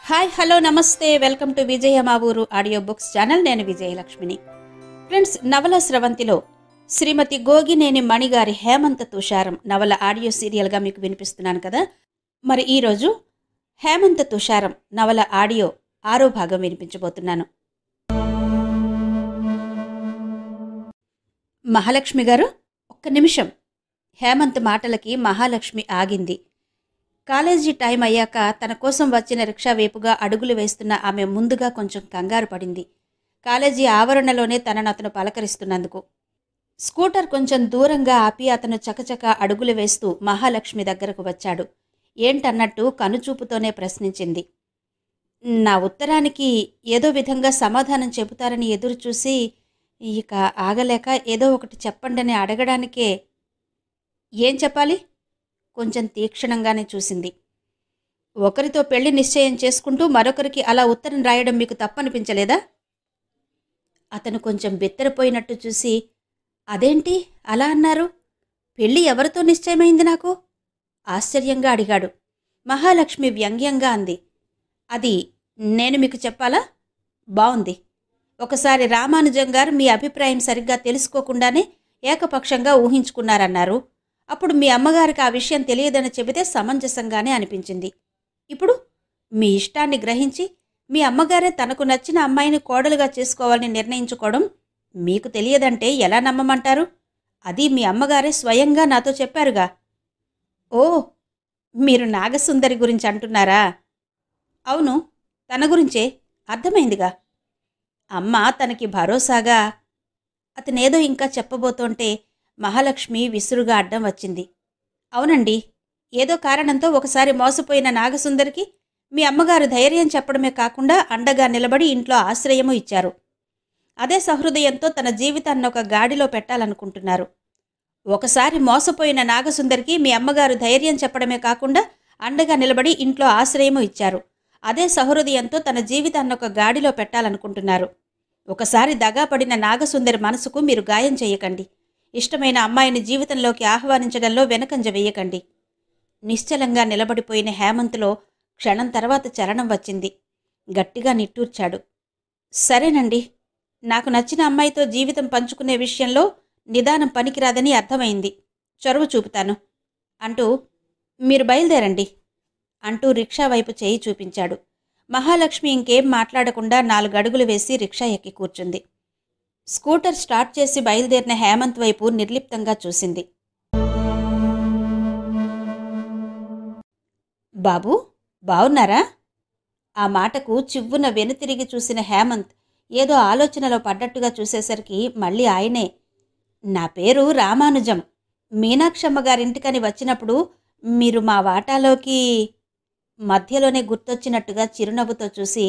Hi hello నమస్తే welcome to విజయ మా ఊరు ఆడియో బుక్స్ ఛానల్. నేను విజయలక్ష్మిని. ఫ్రెండ్స్, నవల స్రవంతిలో శ్రీమతి గోగినేని మణిగారి హేమంత తుషారం నవల ఆడియో సీరియల్గా మీకు వినిపిస్తున్నాను కదా. మరి ఈరోజు హేమంత తుషారం నవల ఆడియో 6వ భాగం వినిపించబోతున్నాను. మహాలక్ష్మి గారు, ఒక్క నిమిషం. హేమంత్ మాటలకి మహాలక్ష్మి ఆగింది. కాలేజీ టైం అయ్యాక తన కోసం వచ్చిన రిక్షా వైపుగా అడుగులు వేస్తున్న ఆమె ముందుగా కొంచెం కంగారు పడింది. కాలేజీ ఆవరణలోనే తనను అతను పలకరిస్తున్నందుకు. స్కూటర్ కొంచెం దూరంగా ఆపి అతను చకచక అడుగులు వేస్తూ మహాలక్ష్మి దగ్గరకు వచ్చాడు. ఏంటన్నట్టు కనుచూపుతోనే ప్రశ్నించింది. నా ఉత్తరానికి ఏదో విధంగా సమాధానం చెబుతారని ఎదురుచూసి ఇక ఆగలేక ఏదో ఒకటి చెప్పండని అడగడానికే. ఏం చెప్పాలి? కొంచెం తీక్షణంగానే చూసింది. ఒకరితో పెళ్లి నిశ్చయం చేసుకుంటూ మరొకరికి అలా ఉత్తరం రాయడం మీకు తప్పనిపించలేదా? అతను కొంచెం బెత్తరపోయినట్టు చూసి, అదేంటి అలా అన్నారు? పెళ్లి ఎవరితో నిశ్చయమైంది నాకు? ఆశ్చర్యంగా అడిగాడు. మహాలక్ష్మి వ్యంగ్యంగా అంది. అది నేను మీకు చెప్పాలా? బావుంది. ఒకసారి రామానుజం గారు మీ అభిప్రాయం సరిగ్గా తెలుసుకోకుండానే ఏకపక్షంగా ఊహించుకున్నారన్నారు. అప్పుడు మీ అమ్మగారికి ఆ విషయం తెలియదని చెబితే సమంజసంగానే అనిపించింది. ఇప్పుడు మీ ఇష్టాన్ని గ్రహించి మీ అమ్మగారే తనకు నచ్చిన అమ్మాయిని కోడలుగా చేసుకోవాలని నిర్ణయించుకోవడం మీకు తెలియదంటే ఎలా నమ్మమంటారు? అది మీ అమ్మగారే స్వయంగా నాతో చెప్పారుగా. ఓ, మీరు నాగసుందరి గురించి అంటున్నారా? అవును, తన గురించే. అర్థమైందిగా. అమ్మ తనకి భరోసాగా. అతనేదో ఇంకా చెప్పబోతుంటే మహాలక్ష్మి విసురుగా అడ్డం వచ్చింది. అవునండి, ఏదో కారణంతో ఒకసారి మోసపోయిన నాగసుందరికి మీ అమ్మగారు ధైర్యం చెప్పడమే కాకుండా అండగా నిలబడి ఇంట్లో ఆశ్రయము ఇచ్చారు. అదే సహృదయంతో తన జీవితాన్ని ఒక గాడిలో పెట్టాలనుకుంటున్నారు. ఒకసారి మోసపోయిన నాగసుందరికి మీ అమ్మగారు ధైర్యం చెప్పడమే కాకుండా అండగా నిలబడి ఇంట్లో ఆశ్రయము ఇచ్చారు. అదే సహృదయంతో తన జీవితాన్ని ఒక గాడిలో పెట్టాలనుకుంటున్నారు. ఒకసారి దగాపడిన నాగసుందరి మనసుకు మీరు గాయం చేయకండి. ఇష్టమైన అమ్మాయిని జీవితంలోకి ఆహ్వానించడంలో వెనకంజ వేయకండి. నిశ్చలంగా నిలబడిపోయిన హేమంత్లో క్షణం తర్వాత చలనం వచ్చింది. గట్టిగా నిట్టూర్చాడు. సరేనండి, నాకు నచ్చిన అమ్మాయితో జీవితం పంచుకునే విషయంలో నిదానం పనికిరాదని అర్థమైంది. చొరవ చూపుతాను అంటూ మీరు బయలుదేరండి అంటూ రిక్షా వైపు చేయి చూపించాడు. మహాలక్ష్మి ఇంకేం మాట్లాడకుండా 4 అడుగులు వేసి రిక్షా ఎక్కి కూర్చుంది. స్కూటర్ స్టార్ట్ చేసి బయలుదేరిన హేమంత్ వైపు నిర్లిప్తంగా చూసింది. బాబూ, బావున్నారా? ఆ మాటకు చివ్వున వెనుతిరిగి చూసిన హేమంత్ ఏదో ఆలోచనలో పడ్డట్టుగా చూసేసరికి మళ్ళీ ఆయనే. నా పేరు రామానుజం. మీనాక్షమ్మ గారింటికని వచ్చినప్పుడు మీరు మా వాటాలోకి. మధ్యలోనే గుర్తొచ్చినట్టుగా చిరునవ్వుతో చూసి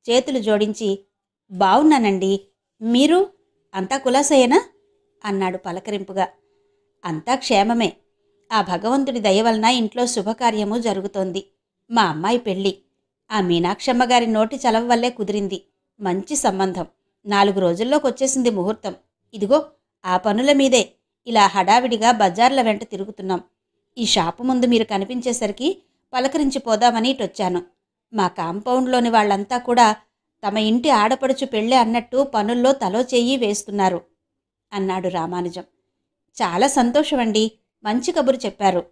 చేతులు జోడించి, బావున్నానండి, మీరు అంతా కులాసయేనా అన్నాడు పలకరింపుగా. అంతా క్షేమమే. ఆ భగవంతుడి దయవలన ఇంట్లో శుభకార్యము జరుగుతోంది. మా అమ్మాయి పెళ్ళి ఆ మీనాక్షమ్మ గారి నోటి చలవ వల్లే కుదిరింది. మంచి సంబంధం. 4 రోజుల్లోకొచ్చేసింది ముహూర్తం. ఇదిగో ఆ పనుల మీదే ఇలా హడావిడిగా బజార్ల వెంట తిరుగుతున్నాం. ఈ షాపు ముందు మీరు కనిపించేసరికి పలకరించిపోదామని ఇటొచ్చాను. మా కాంపౌండ్లోని వాళ్ళంతా కూడా తమ ఇంటి ఆడపడుచు పెళ్ళే అన్నట్టు పనుల్లో తలో చెయ్యి వేస్తున్నారు అన్నాడు రామానుజం. చాలా సంతోషమండి, మంచి కబురు చెప్పారు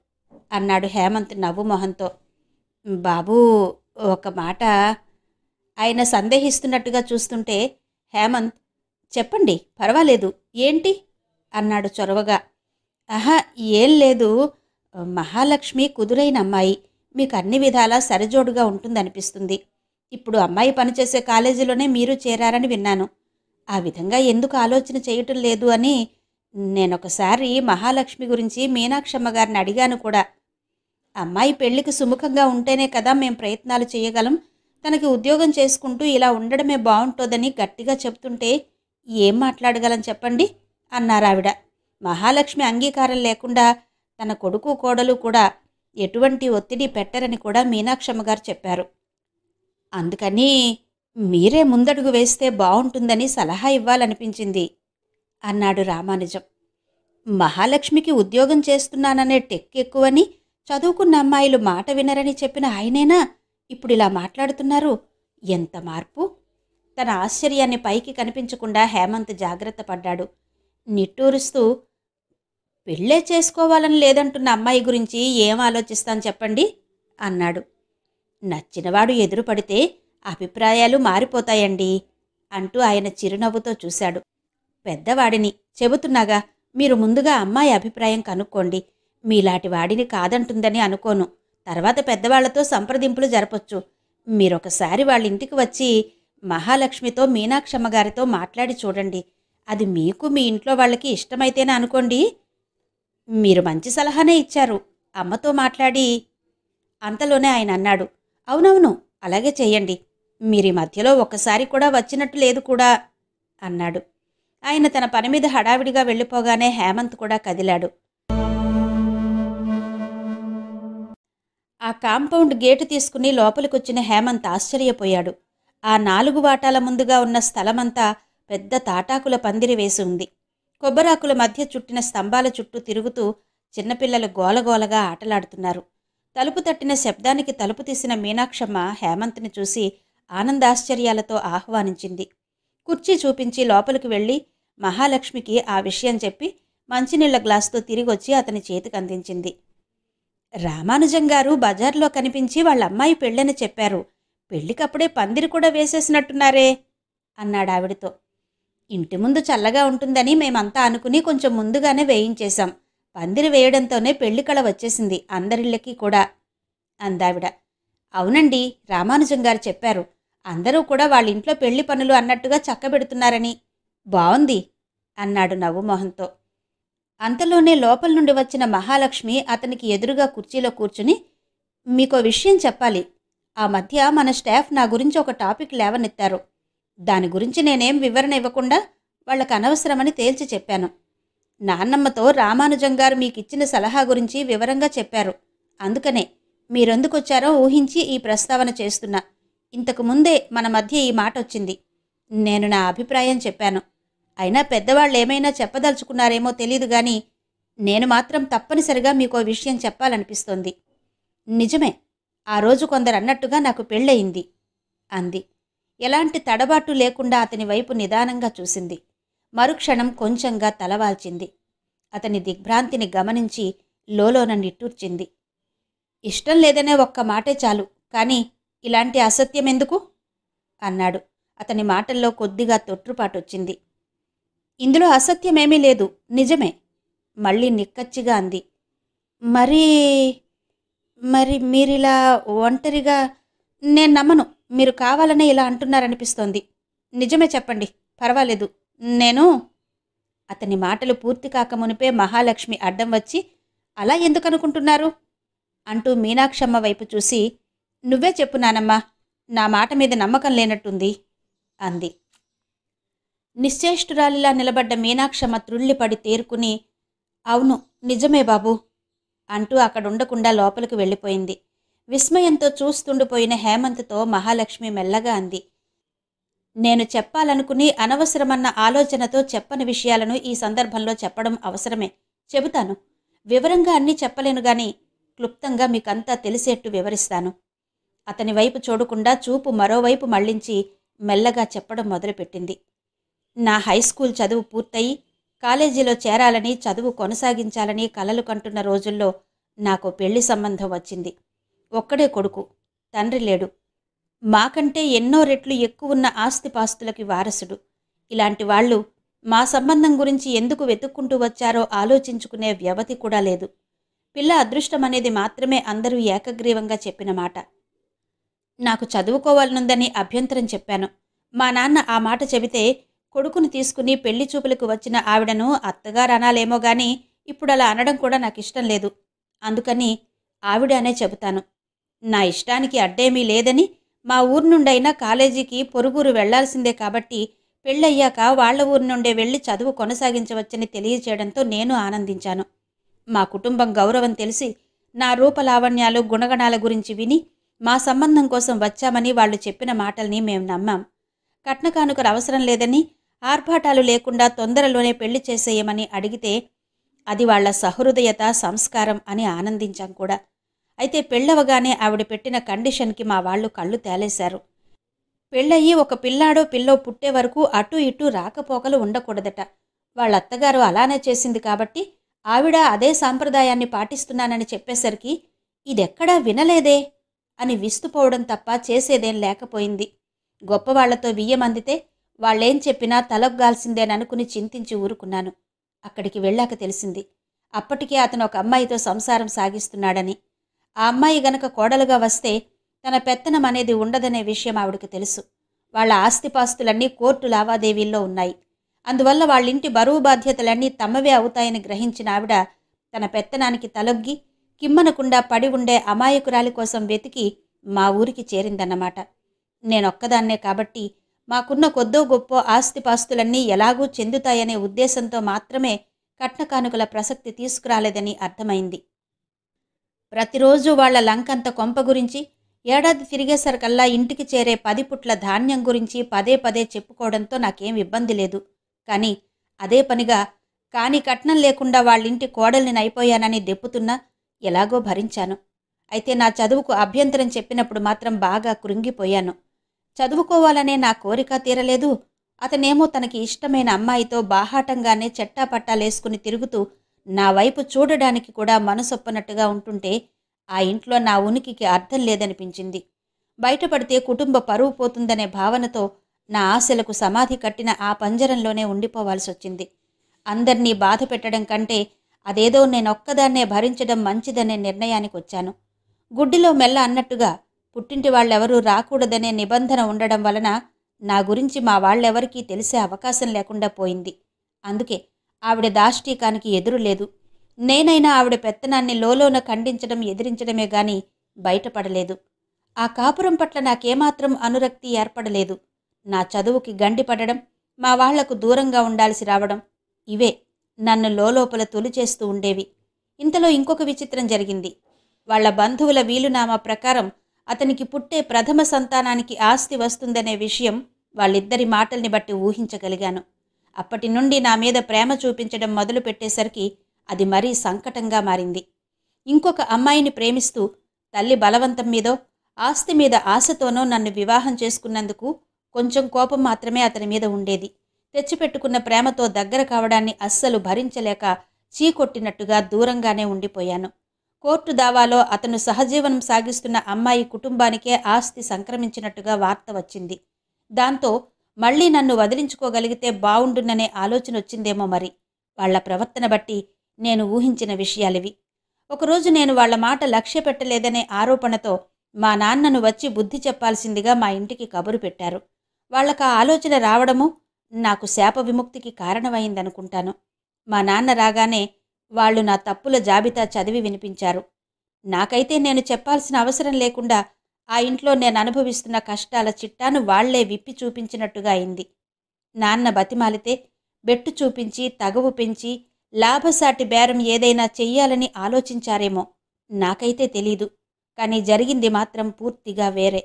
అన్నాడు హేమంత్ నవ్వు మొహంతో. బాబూ, ఒక మాట. ఆయన సందేహిస్తున్నట్టుగా చూస్తుంటే హేమంత్, చెప్పండి పర్వాలేదు, ఏంటి అన్నాడు చొరవగా. ఆహా, ఏం లేదు. మహాలక్ష్మి కుదురైన అమ్మాయి, మీకు అన్ని విధాలా సరిజోడుగా ఉంటుందనిపిస్తుంది. ఇప్పుడు అమ్మాయి పనిచేసే కాలేజీలోనే మీరు చేరారని విన్నాను. ఆ విధంగా ఎందుకు ఆలోచన చేయటం లేదు అని నేనొకసారి మహాలక్ష్మి గురించి మీనాక్షమ్మ గారిని అడిగాను కూడా. అమ్మాయి పెళ్లికి సుముఖంగా ఉంటేనే కదా మేం ప్రయత్నాలు చేయగలం. తనకి ఉద్యోగం చేసుకుంటూ ఇలా ఉండడమే బాగుంటుందని గట్టిగా చెప్తుంటే ఏం మాట్లాడగలం చెప్పండి అన్నారావిడ. మహాలక్ష్మి అంగీకారం లేకుండా తన కొడుకు కోడలు కూడా ఎటువంటి ఒత్తిడి పెట్టరని కూడా మీనాక్షమ్మ గారు చెప్పారు. అందుకని మీరే ముందడుగు వేస్తే బావుంటుందని సలహా ఇవ్వాలనిపించింది అన్నాడు రామానుజం. మహాలక్ష్మికి ఉద్యోగం చేస్తున్నాననే టెక్ ఎక్కువని, చదువుకున్న అమ్మాయిలు మాట వినరని చెప్పిన ఆయనేనా ఇప్పుడిలా మాట్లాడుతున్నారు? ఎంత మార్పు! తన ఆశ్చర్యాన్ని పైకి కనిపించకుండా హేమంత్ జాగ్రత్త పడ్డాడు. నిట్టూరుస్తూ, పెళ్ళే చేసుకోవాలని లేదంటున్న అమ్మాయి గురించి ఏం ఆలోచిస్తాను చెప్పండి అన్నాడు. నచ్చినవాడు ఎదురుపడితే అభిప్రాయాలు మారిపోతాయండి అంటూ ఆయన చిరునవ్వుతో చూశాడు. పెద్దవాడిని, చెబుతున్నాగా, మీరు ముందుగా అమ్మాయి అభిప్రాయం కనుక్కోండి. మీలాంటి వాడిని కాదంటుందని అనుకోను. తర్వాత పెద్దవాళ్లతో సంప్రదింపులు జరపొచ్చు. మీరొకసారి వాళ్ళింటికి వచ్చి మహాలక్ష్మితో మీనాక్షమ్మ గారితో మాట్లాడి చూడండి. అది మీకు మీ ఇంట్లో వాళ్ళకి ఇష్టమైతేనే అనుకోండి. మీరు మంచి సలహానే ఇచ్చారు. అమ్మతో మాట్లాడి. అంతలోనే ఆయన అన్నాడు, అవునవును, అలాగే చెయ్యండి. మీరీ మధ్యలో ఒక్కసారి కూడా వచ్చినట్టు లేదు కూడా అన్నాడు. ఆయన తన పని మీద హడావిడిగా వెళ్ళిపోగానే హేమంత్ కూడా కదిలాడు. ఆ కాంపౌండ్ గేటు తీసుకుని లోపలికొచ్చిన హేమంత్ ఆశ్చర్యపోయాడు. ఆ 4 వాటాల ముందుగా ఉన్న స్థలమంతా పెద్ద తాటాకుల పందిరి వేసి ఉంది. కొబ్బరాకుల మధ్య చుట్టిన స్తంభాల చుట్టూ తిరుగుతూ చిన్నపిల్లలు గోలగోలగా ఆటలాడుతున్నారు. తలుపు తట్టిన శబ్దానికి తలుపు తీసిన మీనాక్షమ్మ హేమంత్ని చూసి ఆనందాశ్చర్యాలతో ఆహ్వానించింది. కుర్చీ చూపించి లోపలికి వెళ్ళి మహాలక్ష్మికి ఆ విషయం చెప్పి మంచినీళ్ల గ్లాసుతో తిరిగొచ్చి అతని చేతికి అందించింది. రామానుజం గారు బజార్లో కనిపించి వాళ్ళమ్మాయి పెళ్ళని చెప్పారు. పెళ్లికప్పుడే పందిరి కూడా వేసేసినట్టున్నారే అన్నాడావిడితో. ఇంటి ముందు చల్లగా ఉంటుందని మేమంతా అనుకుని కొంచెం ముందుగానే వేయించేశాం. పందిరి వేయడంతోనే పెళ్లికళ వచ్చేసింది అందరిళ్ళకి కూడా అందావిడ. అవునండి, రామానుజం గారు చెప్పారు. అందరూ కూడా వాళ్ళింట్లో పెళ్లి పనులు అన్నట్టుగా చక్కబెడుతున్నారని. బావుంది అన్నాడు నవ్వుమొహంతో. అంతలోనే లోపల నుండి వచ్చిన మహాలక్ష్మి అతనికి ఎదురుగా కుర్చీలో కూర్చుని, మీకో విషయం చెప్పాలి. ఆ మధ్య మన స్టాఫ్ నా గురించి ఒక టాపిక్ లేవనెత్తారు. దాని గురించి నేనేం వివరణ ఇవ్వకుండా వాళ్ళకు అనవసరమని తేల్చి చెప్పాను. నాన్నమ్మతో రామానుజం గారు మీకిచ్చిన సలహా గురించి వివరంగా చెప్పారు. అందుకనే మీరెందుకొచ్చారో ఊహించి ఈ ప్రస్తావన చేస్తున్నా. ఇంతకు ముందే మన మధ్య ఈ మాట వచ్చింది. నేను నా అభిప్రాయం చెప్పాను. అయినా పెద్దవాళ్ళు ఏమైనా చెప్పదలుచుకున్నారేమో తెలీదు గాని నేను మాత్రం తప్పనిసరిగా మీకో విషయం చెప్పాలనిపిస్తోంది. నిజమే, ఆ రోజు కొందరన్నట్టుగా నాకు పెళ్ళయింది అంది. ఎలాంటి తడబాటు లేకుండా అతని వైపు నిదానంగా చూసింది. మరుక్షణం కొంచెంగా తలవాల్చింది. అతని దిగ్భ్రాంతిని గమనించి లోలోన నిట్టూర్చింది. ఇష్టం లేదనే ఒక్క మాటే చాలు, కానీ ఇలాంటి అసత్యమెందుకు అన్నాడు. అతని మాటల్లో కొద్దిగా తొట్రుపాటొచ్చింది. ఇందులో అసత్యమేమీ లేదు, నిజమే మళ్ళీ నిక్కచ్చిగా అంది. మరి మరి మీరిలా ఒంటరిగా నేను నమ్మను. మీరు కావాలనే ఇలా అంటున్నారనిపిస్తోంది. నిజమే చెప్పండి, పర్వాలేదు. నేను అతని మాటలు పూర్తి కాకమునిపే మహాలక్ష్మి అడ్డం వచ్చి, అలా ఎందుకనుకుంటున్నారు అంటూ మీనాక్షమ్మ వైపు చూసి, నువ్వే చెప్పు నానమ్మా, నా మాట మీద నమ్మకం లేనట్టుంది అంది. నిశ్చేష్టురాలిలా నిలబడ్డ మీనాక్షమ్మ త్రుళ్ళిపడి తేరుకుని, అవును నిజమే బాబూ అంటూ అక్కడుండకుండా లోపలికి వెళ్ళిపోయింది. విస్మయంతో చూస్తుండిపోయిన హేమంత్తో మహాలక్ష్మి మెల్లగా అంది, నేను చెప్పాలనుకుని అనవసరమన్న ఆలోచనతో చెప్పని విషయాలను ఈ సందర్భంలో చెప్పడం అవసరమే. చెబుతాను. వివరంగా అన్నీ చెప్పలేను గాని క్లుప్తంగా మీకంతా తెలిసేట్టు వివరిస్తాను. అతని వైపు చూడకుండా చూపు మరోవైపు మళ్లించి మెల్లగా చెప్పడం మొదలుపెట్టింది. నా హైస్కూల్ చదువు పూర్తయి కాలేజీలో చేరాలని, చదువు కొనసాగించాలని కలలు కంటున్న రోజుల్లో నాకు పెళ్లి సంబంధం వచ్చింది. ఒక్కడే కొడుకు, తండ్రి లేడు. మాకంటే ఎన్నో రెట్లు ఎక్కువున్న ఆస్తిపాస్తులకి వారసుడు. ఇలాంటి వాళ్ళు మా సంబంధం గురించి ఎందుకు వెతుక్కుంటూ వచ్చారో ఆలోచించుకునే వ్యవధి కూడా లేదు. పిల్ల అదృష్టం అనేది మాత్రమే అందరూ ఏకగ్రీవంగా చెప్పిన మాట. నాకు చదువుకోవాలనుందని అభ్యంతరం చెప్పాను. మా నాన్న ఆ మాట చెబితే కొడుకుని తీసుకుని పెళ్లి చూపులకు వచ్చిన ఆవిడను అత్తగారు అనాలేమో గాని ఇప్పుడు అలా అనడం కూడా నాకు ఇష్టం లేదు. అందుకని ఆవిడ అనే చెబుతాను. నా ఇష్టానికి అడ్డేమీ లేదని, మా ఊరు నుండైనా కాలేజీకి పొరుగురు వెళ్లాల్సిందే కాబట్టి పెళ్ళయ్యాక వాళ్ల ఊరు నుండే వెళ్లి చదువు కొనసాగించవచ్చని తెలియచేయడంతో నేను ఆనందించాను. మా కుటుంబం గౌరవం తెలిసి నా రూపలావణ్యాలు, గుణగణాల గురించి విని మా సంబంధం కోసం వచ్చామని వాళ్ళు చెప్పిన మాటల్ని మేం నమ్మాం. కట్నకానుకలు అవసరం లేదని, ఆర్భాటాలు లేకుండా తొందరలోనే పెళ్లి చేసేయమని అడిగితే అది వాళ్ల సహృదయత, సంస్కారం అని ఆనందించాం కూడా. అయితే పెళ్ళవగానే ఆవిడ పెట్టిన కండిషన్కి మా వాళ్ళు కళ్ళు తేలేశారు. పెళ్ళయ్యి ఒక పిల్లాడో పిల్లో పుట్టే వరకు అటూ ఇటూ రాకపోకలు ఉండకూడదట. వాళ్ళత్తగారు అలానే చేసింది కాబట్టి ఆవిడ అదే సాంప్రదాయాన్ని పాటిస్తున్నానని చెప్పేసరికి ఇదెక్కడా వినలేదే అని విస్తుపోవడం తప్ప చేసేదేం లేకపోయింది. గొప్పవాళ్లతో బియ్యమందితే వాళ్ళేం చెప్పినా తలొగ్గాల్సిందేననుకుని చింతించి ఊరుకున్నాను. అక్కడికి వెళ్ళాక తెలిసింది అప్పటికే అతను ఒక అమ్మాయితో సంసారం సాగిస్తున్నాడని. ఆ అమ్మాయి గనక కోడలుగా వస్తే తన పెత్తనం అనేది ఉండదనే విషయం ఆవిడకి తెలుసు. వాళ్ళ ఆస్తిపాస్తులన్నీ కోర్టు లావాదేవీల్లో ఉన్నాయి. అందువల్ల వాళ్ళింటి బరువు బాధ్యతలన్నీ తమవే అవుతాయని గ్రహించిన ఆవిడ తన పెత్తనానికి తలొగ్గి కిమ్మనకుండా పడి ఉండే అమాయకురాలి కోసం వెతికి మా ఊరికి చేరిందన్నమాట. నేనొక్కదాన్నే కాబట్టి మాకున్న కొద్దో గొప్పో ఆస్తిపాస్తులన్నీ ఎలాగూ చెందుతాయనే ఉద్దేశంతో మాత్రమే కట్నకానుకల ప్రసక్తి తీసుకురాలేదని అర్థమైంది. ప్రతిరోజు వాళ్ల లంకంత కొంప గురించి, ఏడాది తిరిగేసరికల్లా ఇంటికి చేరే 10 పుట్ల ధాన్యం గురించి పదే పదే చెప్పుకోవడంతో నాకేం ఇబ్బంది లేదు. కానీ అదే పనిగా కాని కట్నం లేకుండా వాళ్ళింటి కోడల్ని నైపోయానని దెప్పుతున్నా ఎలాగో భరించాను. అయితే నా చదువుకు అభ్యంతరం చెప్పినప్పుడు మాత్రం బాగా కృంగిపోయాను. చదువుకోవాలనే నా కోరిక తీరలేదు. అతనేమో తనకి ఇష్టమైన అమ్మాయితో బాహాటంగానే చెట్టాపట్టాలేసుకుని తిరుగుతూ నా వైపు చూడడానికి కూడా మనసొప్పనట్టుగా ఉంటుంటే ఆ ఇంట్లో నా ఉనికికి అర్థం లేదనిపించింది. బయటపడితే కుటుంబ పరువు పోతుందనే భావనతో నా ఆశలకు సమాధి కట్టిన ఆ పంజరంలోనే ఉండిపోవాల్సొచ్చింది. అందర్నీ బాధ పెట్టడం కంటే అదేదో నేనొక్కదాన్నే భరించడం మంచిదనే నిర్ణయానికొచ్చాను. గుడ్డిలో మెల్ల అన్నట్టుగా పుట్టింటి వాళ్ళెవరూ రాకూడదనే నిబంధన ఉండడం వలన నా గురించి మా వాళ్ళెవరికీ తెలిసే అవకాశం లేకుండా పోయింది. అందుకే ఆవిడ దాష్టీకానికి ఎదురు లేదు. నేనైనా ఆవిడ పెత్తనాన్ని లోలోన ఖండించడం ఎదిరించడమే గాని బయటపడలేదు. ఆ కాపురం పట్ల నాకేమాత్రం అనురక్తి ఏర్పడలేదు. నా చదువుకి గండిపడడం, మా వాళ్లకు దూరంగా ఉండాల్సి రావడం ఇవే నన్ను లోలోపల తొలిచేస్తూ ఉండేవి. ఇంతలో ఇంకొక విచిత్రం జరిగింది. వాళ్ల బంధువుల వీలునామా ప్రకారం అతనికి పుట్టే ప్రథమ సంతానానికి ఆస్తి వస్తుందనే విషయం వాళ్ళిద్దరి మాటల్ని బట్టి ఊహించగలిగాను. అప్పటి నుండి నా మీద ప్రేమ చూపించడం మొదలు పెట్టేసరికి అది మరీ సంకటంగా మారింది. ఇంకొక అమ్మాయిని ప్రేమిస్తూ తల్లి బలవంతం మీదో ఆస్తి మీద ఆశతోనో నన్ను వివాహం చేసుకున్నందుకు కొంచెం కోపం మాత్రమే అతని మీద ఉండేది. తెచ్చిపెట్టుకున్న ప్రేమతో దగ్గర కావడాన్ని అస్సలు భరించలేక చీకొట్టినట్టుగా దూరంగానే ఉండిపోయాను. కోర్టు దావాలో అతను సహజీవనం సాగిస్తున్న అమ్మాయి కుటుంబానికే ఆస్తి సంక్రమించినట్టుగా వార్త వచ్చింది. దాంతో మళ్లీ నన్ను వదిలించుకోగలిగితే బావుండుననే ఆలోచన వచ్చిందేమో మరి. వాళ్ల ప్రవర్తన బట్టి నేను ఊహించిన విషయాలివి. ఒకరోజు నేను వాళ్ల మాట లక్ష్య పెట్టలేదనే ఆరోపణతో మా నాన్నను వచ్చి బుద్ధి చెప్పాల్సిందిగా మా ఇంటికి కబురు పెట్టారు. వాళ్లకా ఆలోచన రావడము నాకు శాప విముక్తికి కారణమైందనుకుంటాను. మా నాన్న రాగానే వాళ్లు నా తప్పుల జాబితా చదివి వినిపించారు. నాకైతే నేను చెప్పాల్సిన అవసరం లేకుండా ఆ ఇంట్లో నేను అనుభవిస్తున్న కష్టాల చిట్టాను వాళ్లే విప్పి చూపించినట్టుగా అయింది. నాన్న బతిమాలితే బెట్టు చూపించి తగవు పెంచి లాభసాటి బేరం ఏదైనా చెయ్యాలని ఆలోచించారేమో, నాకైతే తెలీదు. కానీ జరిగింది మాత్రం పూర్తిగా వేరే.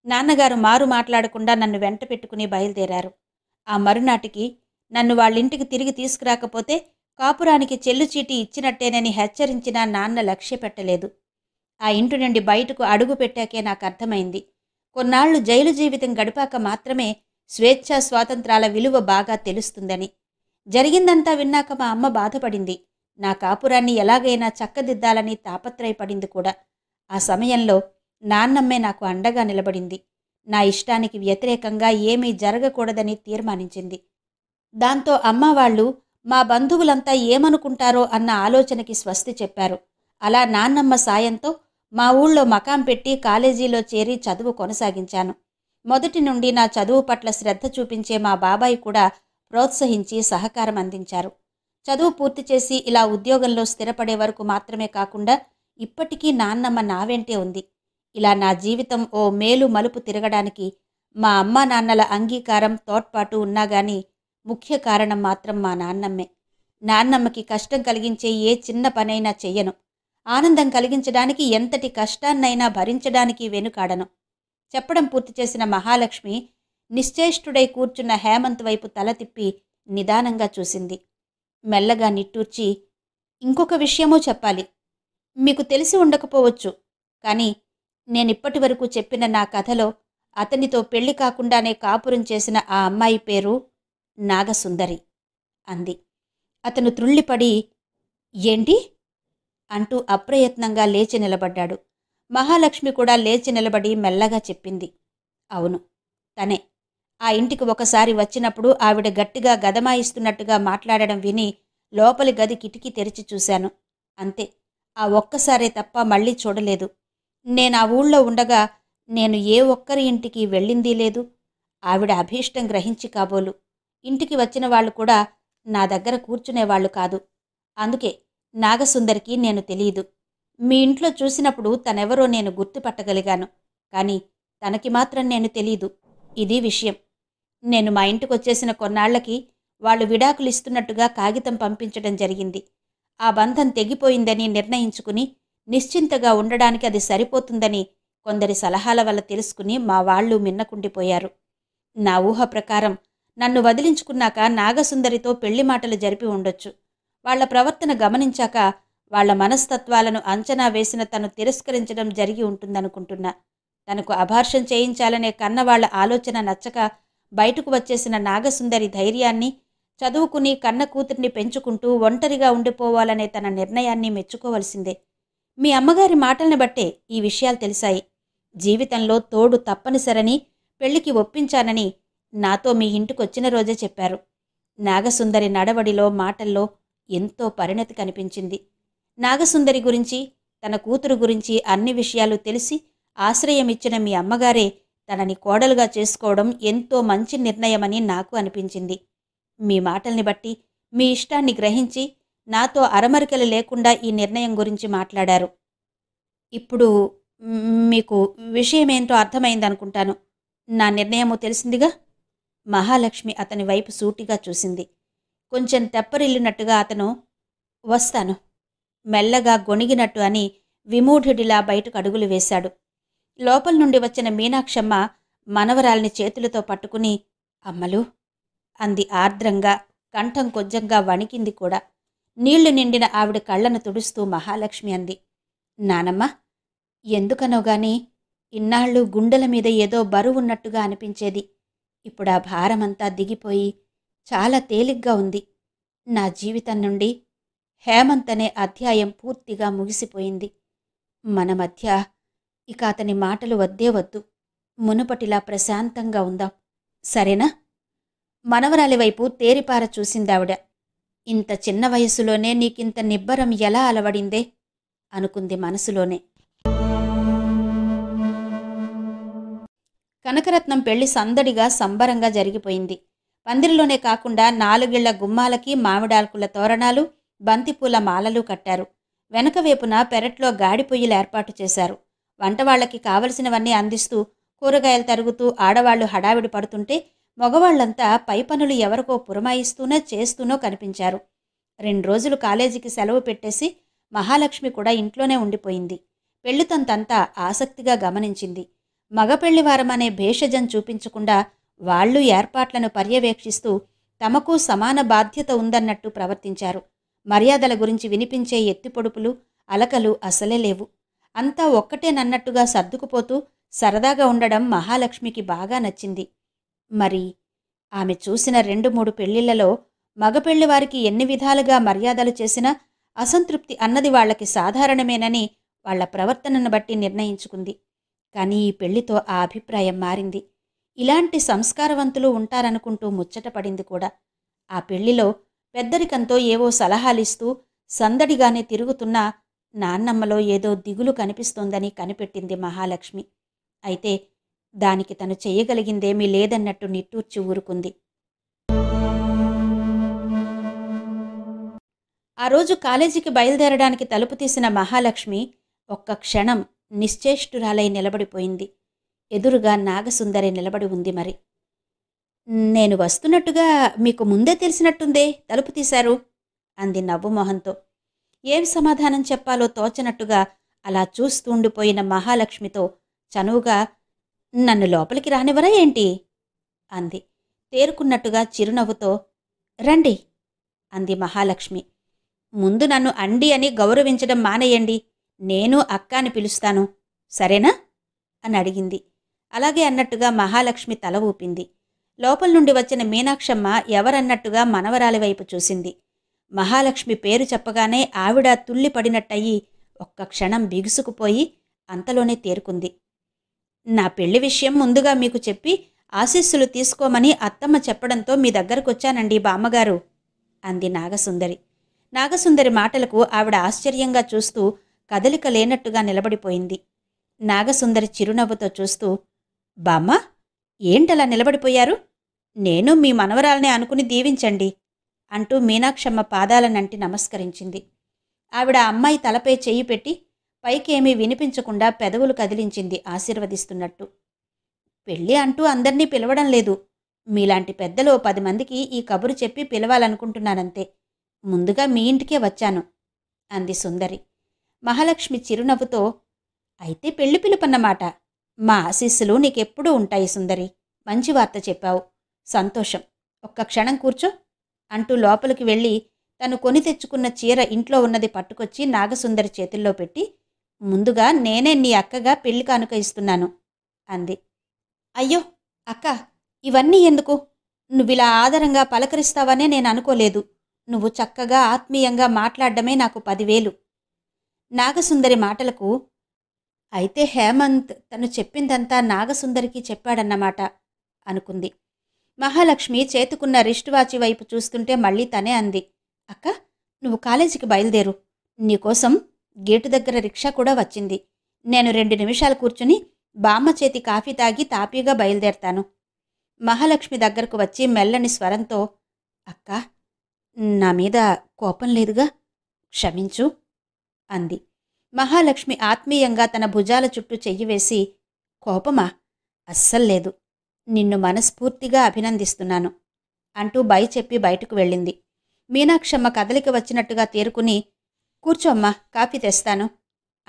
నాన్నగారు మారు మాట్లాడకుండా నన్ను వెంట పెట్టుకుని బయలుదేరారు. ఆ మరునాటికి నన్ను వాళ్ళింటికి తిరిగి తీసుకురాకపోతే కాపురానికి చెల్లుచీటి ఇచ్చినట్టేనని హెచ్చరించినా నాన్న లక్ష్య పెట్టలేదు. ఆ ఇంటి నుండి బయటకు అడుగు పెట్టాకే నాకు అర్థమైంది. కొన్నాళ్లు జైలు జీవితం గడిపాక మాత్రమే స్వేచ్ఛా స్వాతంత్రాల విలువ బాగా తెలుస్తుందని. జరిగిందంతా విన్నాక మా అమ్మ బాధపడింది. నా కాపురాన్ని ఎలాగైనా చక్కదిద్దాలని తాపత్రయపడింది కూడా. ఆ సమయంలో నాన్నమ్మే నాకు అండగా నిలబడింది. నా ఇష్టానికి వ్యతిరేకంగా ఏమీ జరగకూడదని తీర్మానించింది. దాంతో అమ్మ వాళ్ళు మా బంధువులంతా ఏమనుకుంటారో అన్న ఆలోచనకి స్వస్తి చెప్పారు. అలా నాన్నమ్మ సాయంతో మా ఊళ్ళో మకాం పెట్టి కాలేజీలో చేరి చదువు కొనసాగించాను. మొదటి నుండి నా చదువు పట్ల శ్రద్ధ చూపించే మా బాబాయ్ కూడా ప్రోత్సహించి సహకారం అందించారు. చదువు పూర్తి చేసి ఇలా ఉద్యోగంలో స్థిరపడే వరకు మాత్రమే కాకుండా ఇప్పటికీ నాన్నమ్మ నా వెంటే ఉంది. ఇలా నా జీవితం ఓ మేలు మలుపు తిరగడానికి మా అమ్మా నాన్నల అంగీకారం తోడ్పాటు ఉన్నాగాని ముఖ్య కారణం మాత్రం మా నాన్నమ్మే. నాన్నమ్మకి కష్టం కలిగించే ఏ చిన్న పనైనా చెయ్యను. ఆనందం కలిగించడానికి ఎంతటి కష్టాన్నైనా భరించడానికి వెనుకాడను. చెప్పడం పూర్తి చేసిన మహాలక్ష్మి నిశ్చేష్టుడై కూర్చున్న హేమంత్ వైపు తల తిప్పి నిదానంగా చూసింది. మెల్లగా నిట్టూర్చి, ఇంకొక విషయమూ చెప్పాలి. మీకు తెలిసి ఉండకపోవచ్చు. కానీ నేనిప్పటి వరకు చెప్పిన నా కథలో అతనితో పెళ్లి కాకుండానే కాపురం చేసిన ఆ అమ్మాయి పేరు నాగసుందరి అంది. అతను త్రుళ్ళిపడి, ఏంటి అంటూ అప్రయత్నంగా లేచి నిలబడ్డాడు. మహాలక్ష్మి కూడా లేచి నిలబడి మెల్లగా చెప్పింది, అవును, తనే. ఆ ఇంటికి ఒకసారి వచ్చినప్పుడు ఆవిడ గట్టిగా గదమాయిస్తున్నట్టుగా మాట్లాడడం విని లోపలి గది కిటికీ తెరిచి చూశాను. అంతే. ఆ ఒక్కసారే తప్ప మళ్ళీ చూడలేదు. నేనా ఊళ్ళో ఉండగా నేను ఏ ఒక్కరి ఇంటికి వెళ్ళిందీ లేదు. ఆవిడ అభీష్టం గ్రహించి కాబోలు ఇంటికి వచ్చిన వాళ్ళు కూడా నా దగ్గర కూర్చునేవాళ్లు కాదు. అందుకే నాగసుందరికి నేను తెలీదు. మీ ఇంట్లో చూసినప్పుడు తనెవరో నేను గుర్తుపట్టగలిగాను. కానీ తనకి మాత్రం నేను తెలీదు. ఇది విషయం. నేను మా ఇంటికొచ్చేసిన కొన్నాళ్లకి వాళ్ళు విడాకులిస్తున్నట్టుగా కాగితం పంపించడం జరిగింది. ఆ బంధం తెగిపోయిందని నిర్ణయించుకుని నిశ్చింతగా ఉండడానికి అది సరిపోతుందని కొందరి సలహాల వల్ల తెలుసుకుని మా వాళ్ళు మిన్నకుండిపోయారు. నా ఊహ ప్రకారం నన్ను వదిలించుకున్నాక నాగసుందరితో పెళ్లి మాటలు జరిపి ఉండొచ్చు. వాళ్ల ప్రవర్తన గమనించాక వాళ్ల మనస్తత్వాలను అంచనా వేసిన తను తిరస్కరించడం జరిగి ఉంటుందనుకుంటున్నా. తనకు అబార్షన్ చేయించాలనే కన్నవాళ్ల ఆలోచన నచ్చక బయటకు వచ్చేసిన నాగసుందరి ధైర్యాన్ని, చదువుకుని కన్న కూతుర్ని పెంచుకుంటూ ఒంటరిగా ఉండిపోవాలనే తన నిర్ణయాన్ని మెచ్చుకోవలసిందే. మీ అమ్మగారి మాటల్ని బట్టే ఈ విషయాలు తెలిసాయి. జీవితంలో తోడు తప్పనిసరని పెళ్లికి ఒప్పించానని నాతో మీ ఇంటికొచ్చిన రోజే చెప్పారు. నాగసుందరి నడవడిలో, మాటల్లో ఎంతో పరిణతి కనిపించింది. నాగసుందరి గురించి, తన కూతురు గురించి అన్ని విషయాలు తెలిసి ఆశ్రయమిచ్చిన మీ అమ్మగారే తనని కోడలుగా చేసుకోవడం ఎంతో మంచి నిర్ణయమని నాకు అనిపించింది. మీ మాటల్ని బట్టి మీ ఇష్టాన్ని గ్రహించి నాతో అరమరికలు లేకుండా ఈ నిర్ణయం గురించి మాట్లాడారు. ఇప్పుడు మీకు విషయమేంటో అర్థమైందనుకుంటాను. నా నిర్ణయమో తెలిసిందిగా. మహాలక్ష్మి అతని వైపు సూటిగా చూసింది. కొంచెం తెప్పరిల్లినట్టుగా అతను, వస్తాను, మెల్లగా గొణిగినట్టు అని విమూఢుడిలా బయటకు అడుగులు వేశాడు. లోపల నుండి వచ్చిన మీనాక్షమ్మ మనవరాల్ని చేతులతో పట్టుకుని, అమ్మలు అంది ఆర్ద్రంగా. కంఠం కొంచెంగా వణికింది కూడా. నీళ్లు నిండిన ఆవిడ కళ్లను తుడుస్తూ మహాలక్ష్మి అంది, నానమ్మ, ఎందుకనో గాని ఇన్నాళ్ళు గుండెల మీద ఏదో బరువున్నట్టుగా అనిపించేది. ఇప్పుడా భారమంతా దిగిపోయి చాలా తేలిగ్గా ఉంది. నా జీవితం నుండి హేమంత్ అనే అధ్యాయం పూర్తిగా ముగిసిపోయింది. మన మధ్య ఇక అతని మాటలు వద్దే వద్దు. మునుపటిలా ప్రశాంతంగా ఉందాం, సరేనా? మనవరాలి వైపు తేరిపార చూసిందావిడ. ఇంత చిన్న వయసులోనే నీకింత నిబ్బరం ఎలా అలవడిందే అనుకుంది మనసులోనే. కనకరత్నం పెళ్లి సందడిగా సంబరంగా జరిగిపోయింది. పందిరిలోనే కాకుండా 4 ఇళ్ల గుమ్మాలకి మామిడాకుల తోరణాలు, బంతిపూల మాలలు కట్టారు. వెనక వైపున పెరట్లో గాడిపొయ్యిలు ఏర్పాటు చేశారు. వంటవాళ్లకి కావలసినవన్నీ అందిస్తూ, కూరగాయలు తరుగుతూ ఆడవాళ్లు హడావిడి పడుతుంటే మగవాళ్లంతా పై పనులు ఎవరికో పురమాయిస్తూనో చేస్తూనో కనిపించారు. 2 రోజులు కాలేజీకి సెలవు పెట్టేసి మహాలక్ష్మి కూడా ఇంట్లోనే ఉండిపోయింది. పెళ్లితంతంతా ఆసక్తిగా గమనించింది. మగపెళ్లివారమనే భేషజం చూపించకుండా వాళ్లు ఏర్పాట్లను పర్యవేక్షిస్తూ తమకు సమాన బాధ్యత ఉందన్నట్టు ప్రవర్తించారు. మర్యాదల గురించి వినిపించే ఎత్తిపొడుపులు, అలకలు అసలే లేవు. అంతా ఒక్కటేనన్నట్టుగా సర్దుకుపోతూ సరదాగా ఉండడం మహాలక్ష్మికి బాగా నచ్చింది. మరి ఆమె చూసిన 2-3 పెళ్లిళ్లలో మగపెళ్లివారికి ఎన్ని విధాలుగా మర్యాదలు చేసినా అసంతృప్తి అన్నది వాళ్లకి సాధారణమేనని వాళ్ల ప్రవర్తనను బట్టి నిర్ణయించుకుంది. కానీ ఈ పెళ్లితో ఆ అభిప్రాయం మారింది. ఇలాంటి సంస్కారవంతులు ఉంటారనుకుంటూ ముచ్చటపడింది కూడా. ఆ పెళ్లిలో పెద్దరికంతో ఏవో సలహాలిస్తూ సందడిగానే తిరుగుతున్న నాన్నమ్మలో ఏదో దిగులు కనిపిస్తోందని కనిపెట్టింది మహాలక్ష్మి. అయితే దానికి తను చెయ్యగలిగిందేమీ లేదన్నట్టు నిట్టూర్చి ఊరుకుంది. ఆ రోజు కాలేజీకి బయలుదేరడానికి తలుపు తీసిన మహాలక్ష్మి ఒక్క క్షణం నిశ్చేష్టురాలై నిలబడిపోయింది. ఎదురుగా నాగసుందరి నిలబడి ఉంది. మరి నేను వస్తున్నట్టుగా మీకు ముందే తెలిసినట్టుందే, తలుపు తీశారు అంది నవ్వుమొహంతో. ఏం సమాధానం చెప్పాలో తోచనట్టుగా అలా చూస్తూండిపోయిన మహాలక్ష్మితో చనువుగా, నన్ను లోపలికి రానివరా ఏంటి అంది. తేరుకున్నట్టుగా చిరునవ్వుతో, రండి అంది మహాలక్ష్మి. ముందు నన్ను అండి అని గౌరవించడం మానేయండి. నేను అక్క అని పిలుస్తాను సరేనా అని అడిగింది. అలాగే అన్నట్టుగా మహాలక్ష్మి తల ఊపింది. లోపల నుండి వచ్చిన మీనాక్షమ్మ ఎవరన్నట్టుగా మనవరాలి వైపు చూసింది. మహాలక్ష్మి పేరు చెప్పగానే ఆవిడ తుళ్ళిపడినట్టయి ఒక్క క్షణం బిగుసుకుపోయి అంతలోనే తేరుకుంది. నా పెళ్లి విషయం ముందుగా మీకు చెప్పి ఆశీస్సులు తీసుకోమని అత్తమ్మ చెప్పడంతో మీ దగ్గరకొచ్చానండి బామ్మగారు అంది నాగసుందరి. నాగసుందరి మాటలకు ఆవిడ ఆశ్చర్యంగా చూస్తూ కదలిక లేనట్టుగా నిలబడిపోయింది. నాగసుందరి చిరునవ్వుతో చూస్తూ, బామ్మ, ఏంటలా నిలబడిపోయారు? నేను మీ మనవరాల్నే అనుకుని దీవించండి అంటూ మీనాక్షమ్మ పాదాలనంటి నమస్కరించింది. ఆవిడ అమ్మాయి తలపై చెయ్యి పెట్టి పైకేమీ వినిపించకుండా పెదవులు కదిలించింది ఆశీర్వదిస్తున్నట్టు. పెళ్ళి అంటూ అందర్నీ పిలవడం లేదు. మీలాంటి పెద్దలు 10 మందికి ఈ కబురు చెప్పి పిలవాలనుకుంటున్నానంతే. ముందుగా మీ ఇంటికే వచ్చాను అంది సుందరి. మహాలక్ష్మి చిరునవ్వుతో, అయితే పెళ్లి పిలుపన్నమాట. మా ఆశీస్సులు నీకెప్పుడూ ఉంటాయి సుందరి. మంచి వార్త చెప్పావు. సంతోషం. ఒక్క క్షణం కూర్చో అంటూ లోపలికి వెళ్ళి తను కొని తెచ్చుకున్న చీర ఇంట్లో ఉన్నది పట్టుకొచ్చి నాగసుందరి చేతుల్లో పెట్టి, ముందుగా నేనే నీ అక్కగా పెళ్లి కానుక ఇస్తున్నాను అంది. అయ్యో అక్క, ఇవన్నీ ఎందుకు? నువ్విలా ఆదరంగా పలకరిస్తావనే నేను అనుకోలేదు. నువ్వు చక్కగా ఆత్మీయంగా మాట్లాడడమే నాకు 10,000. నాగసుందరి మాటలకు, అయితే హేమంత్ తను చెప్పిందంతా నాగసుందరికి చెప్పాడన్నమాట అనుకుంది. మహాలక్ష్మి చేతుకున్న రిస్ట్ వాచి వైపు చూస్తుంటే మళ్ళీ తనే అంది, అక్క, నువ్వు కాలేజీకి బయలుదేరు. నీకోసం గేటు దగ్గర రిక్షా కూడా వచ్చింది. నేను 2 నిమిషాలు కూర్చుని బామ్మ చేతి కాఫీ తాగి తాపీగా బయలుదేరతాను. మహాలక్ష్మి దగ్గరకు వచ్చి మెల్లని స్వరంతో, అక్క, నా మీద కోపం లేదుగా, క్షమించు అంది. మహాలక్ష్మి ఆత్మీయంగా తన భుజాల చుట్టూ చెయ్యి వేసి, కోపమా? అస్సల్లేదు. నిన్ను మనస్ఫూర్తిగా అభినందిస్తున్నాను అంటూ బై చెప్పి బయటకు వెళ్ళింది. మీనాక్షమ్మ కదలిక వచ్చినట్టుగా తేరుకుని, కూర్చోమ్మా, కాఫీ తెస్తాను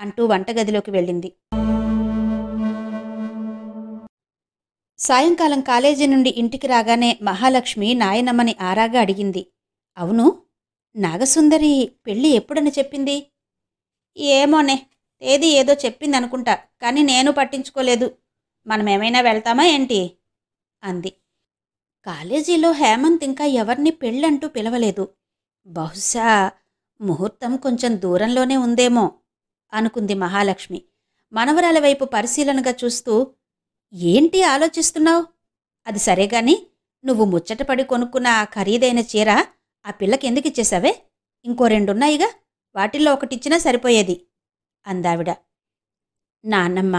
అంటూ వంటగదిలోకి వెళ్ళింది. సాయంకాలం కాలేజీ నుండి ఇంటికి రాగానే మహాలక్ష్మి నాయనమ్మని ఆరాగా అడిగింది, అవును, నాగసుందరి పెళ్ళి ఎప్పుడని చెప్పింది? ఏమోనే, తేదీ ఏదో చెప్పిందనుకుంటా, కానీ నేను పట్టించుకోలేదు. మనమేమైనా వెళ్తామా ఏంటి అంది. కాలేజీలో హేమంత్ ఇంకా ఎవరిని పెళ్ళంటూ పిలవలేదు. బహుశా ముహూర్తం కొంచెం దూరంలోనే ఉందేమో అనుకుంది మహాలక్ష్మి. మనవరాల వైపు పరిశీలనగా చూస్తూ, ఏంటి ఆలోచిస్తున్నావు? అది సరేగాని, నువ్వు ముచ్చటపడి కొనుక్కున్న ఆ ఖరీదైన చీర ఆ పిల్లకెందుకిచ్చేశావే? ఇంకో 2 ఉన్నాయిగా, వాటిల్లో ఒకటిచ్చినా సరిపోయేది అందావిడ. నాన్నమ్మ,